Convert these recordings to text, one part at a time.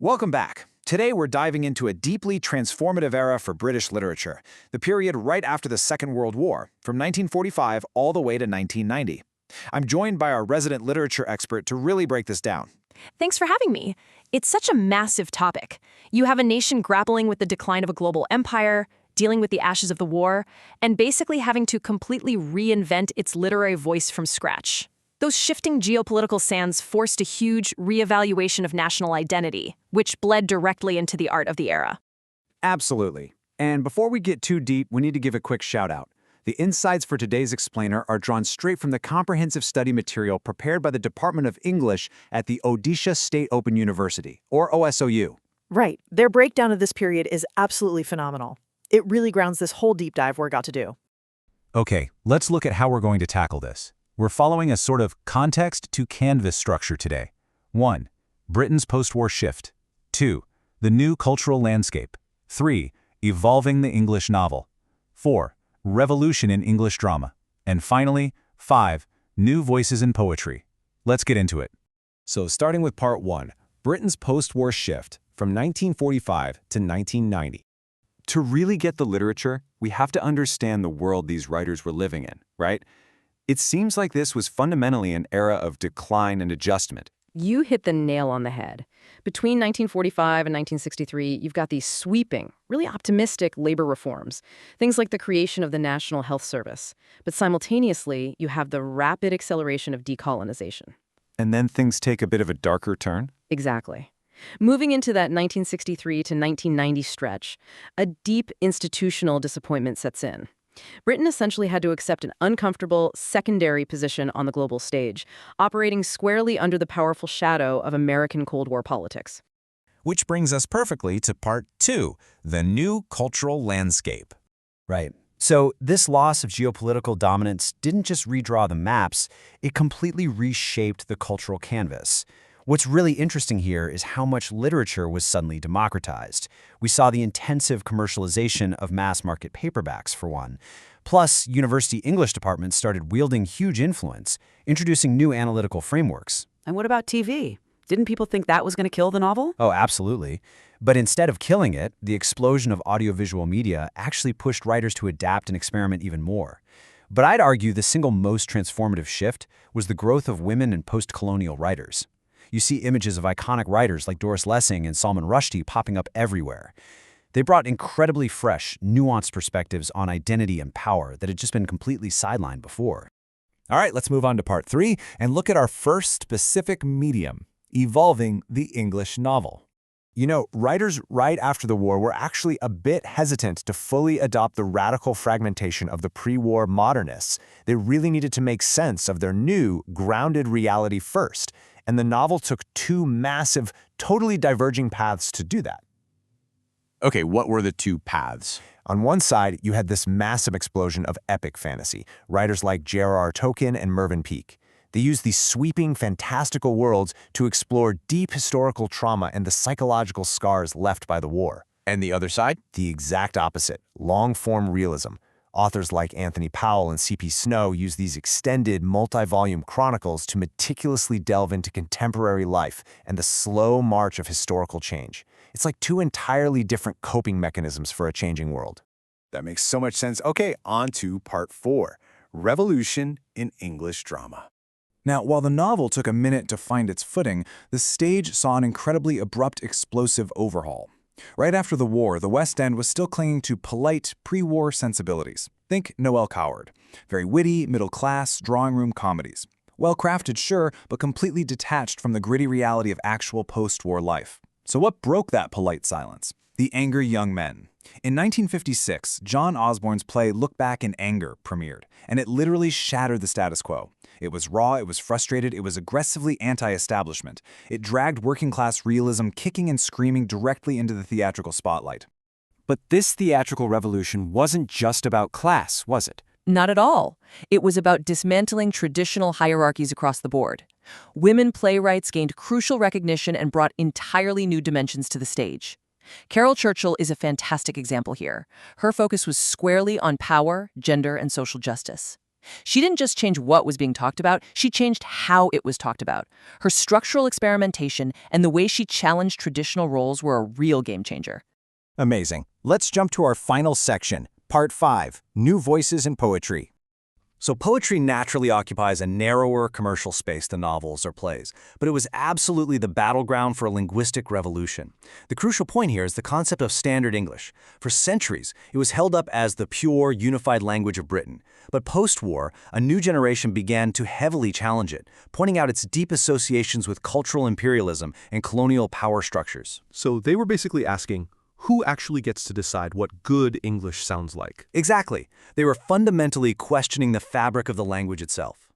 Welcome back. Today we're diving into a deeply transformative era for British literature, the period right after the Second World War, from 1945 all the way to 1990. I'm joined by our resident literature expert to really break this down. Thanks for having me. It's such a massive topic. You have a nation grappling with the decline of a global empire, dealing with the ashes of the war, and basically having to completely reinvent its literary voice from scratch. Those shifting geopolitical sands forced a huge reevaluation of national identity, which bled directly into the art of the era. Absolutely. And before we get too deep, we need to give a quick shout out. The insights for today's explainer are drawn straight from the comprehensive study material prepared by the Department of English at the Odisha State Open University, or OSOU. Right. Their breakdown of this period is absolutely phenomenal. It really grounds this whole deep dive we're about to do. Okay, let's look at how we're going to tackle this. We're following a sort of context to canvas structure today. 1. Britain's post-war shift. 2. The new cultural landscape. 3. Evolving the English novel. 4. Revolution in English drama. And finally, 5. New voices in poetry. Let's get into it. So starting with part 1, Britain's post-war shift from 1945 to 1990. To really get the literature, we have to understand the world these writers were living in, right? It seems like this was fundamentally an era of decline and adjustment. You hit the nail on the head. Between 1945 and 1963, you've got these sweeping, really optimistic labor reforms, things like the creation of the National Health Service. But simultaneously, you have the rapid acceleration of decolonization. And then things take a bit of a darker turn. Exactly. Moving into that 1963 to 1990 stretch, a deep institutional disappointment sets in. Britain essentially had to accept an uncomfortable secondary position on the global stage, operating squarely under the powerful shadow of American Cold War politics. Which brings us perfectly to part 2, the new cultural landscape. Right. So this loss of geopolitical dominance didn't just redraw the maps, it completely reshaped the cultural canvas. What's really interesting here is how much literature was suddenly democratized. We saw the intensive commercialization of mass-market paperbacks, for one. Plus, university English departments started wielding huge influence, introducing new analytical frameworks. And what about TV? Didn't people think that was going to kill the novel? Oh, absolutely. But instead of killing it, the explosion of audiovisual media actually pushed writers to adapt and experiment even more. But I'd argue the single most transformative shift was the growth of women and post-colonial writers. You see images of iconic writers like Doris Lessing and Salman Rushdie popping up everywhere. They brought incredibly fresh, nuanced perspectives on identity and power that had just been completely sidelined before. All right, let's move on to part 3 and look at our first specific medium, evolving the English novel. You know, writers right after the war were actually a bit hesitant to fully adopt the radical fragmentation of the pre-war modernists. They really needed to make sense of their new, grounded reality first. And the novel took two massive, totally diverging paths to do that. Okay, what were the two paths? On one side, you had this massive explosion of epic fantasy, writers like J.R.R. Tolkien and Mervyn Peake. They used these sweeping, fantastical worlds to explore deep historical trauma and the psychological scars left by the war. And the other side? The exact opposite, long-form realism. Authors like Anthony Powell and C.P. Snow use these extended, multi-volume chronicles to meticulously delve into contemporary life and the slow march of historical change. It's like two entirely different coping mechanisms for a changing world. That makes so much sense. Okay, on to part 4, Revolution in English drama. Now, while the novel took a minute to find its footing, the stage saw an incredibly abrupt, explosive overhaul. Right after the war, the West End was still clinging to polite, pre-war sensibilities. Think Noel Coward. Very witty, middle-class, drawing-room comedies. Well-crafted, sure, but completely detached from the gritty reality of actual post-war life. So what broke that polite silence? The Angry Young Men. In 1956, John Osborne's play Look Back in Anger premiered, and it literally shattered the status quo. It was raw, it was frustrated, it was aggressively anti-establishment. It dragged working-class realism kicking and screaming directly into the theatrical spotlight. But this theatrical revolution wasn't just about class, was it? Not at all. It was about dismantling traditional hierarchies across the board. Women playwrights gained crucial recognition and brought entirely new dimensions to the stage. Carol Churchill is a fantastic example here. Her focus was squarely on power, gender, and social justice. She didn't just change what was being talked about, she changed how it was talked about. Her structural experimentation and the way she challenged traditional roles were a real game changer. Amazing. Let's jump to our final section, Part 5, New Voices in Poetry. So poetry naturally occupies a narrower commercial space than novels or plays, but it was absolutely the battleground for a linguistic revolution. The crucial point here is the concept of Standard English. For centuries, it was held up as the pure, unified language of Britain. But post-war, a new generation began to heavily challenge it, pointing out its deep associations with cultural imperialism and colonial power structures. So they were basically asking, who actually gets to decide what good English sounds like? Exactly. They were fundamentally questioning the fabric of the language itself.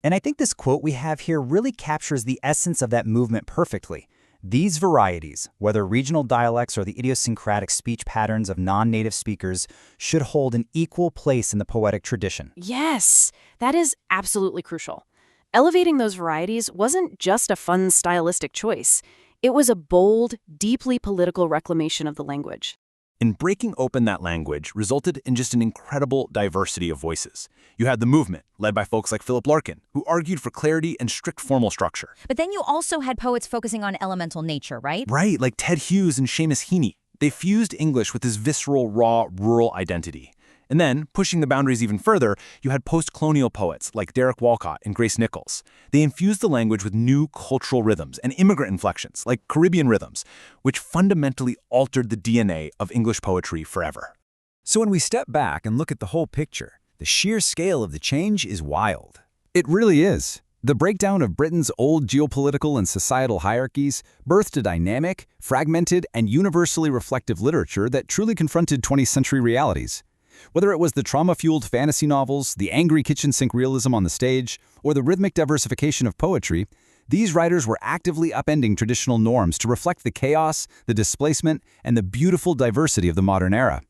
And I think this quote we have here really captures the essence of that movement perfectly. These varieties, whether regional dialects or the idiosyncratic speech patterns of non-native speakers, should hold an equal place in the poetic tradition. Yes, that is absolutely crucial. Elevating those varieties wasn't just a fun stylistic choice. It was a bold, deeply political reclamation of the language. And breaking open that language resulted in just an incredible diversity of voices. You had the movement, led by folks like Philip Larkin, who argued for clarity and strict formal structure. But then you also had poets focusing on elemental nature, right? Right, like Ted Hughes and Seamus Heaney. They fused English with this visceral, raw, rural identity. And then, pushing the boundaries even further, you had post-colonial poets like Derek Walcott and Grace Nichols. They infused the language with new cultural rhythms and immigrant inflections, like Caribbean rhythms, which fundamentally altered the DNA of English poetry forever. So when we step back and look at the whole picture, the sheer scale of the change is wild. It really is. The breakdown of Britain's old geopolitical and societal hierarchies birthed a dynamic, fragmented, and universally reflective literature that truly confronted 20th century realities. Whether it was the trauma-fueled fantasy novels, the angry kitchen sink realism on the stage, or the rhythmic diversification of poetry, these writers were actively upending traditional norms to reflect the chaos, the displacement, and the beautiful diversity of the modern era.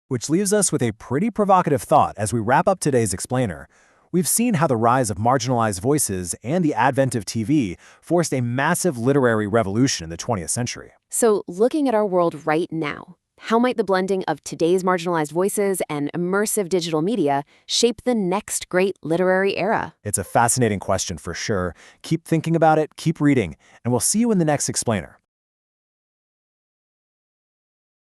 Which leaves us with a pretty provocative thought as we wrap up today's explainer. We've seen how the rise of marginalized voices and the advent of TV forced a massive literary revolution in the 20th century. So, looking at our world right now, how might the blending of today's marginalized voices and immersive digital media shape the next great literary era? It's a fascinating question for sure. Keep thinking about it, keep reading, and we'll see you in the next explainer.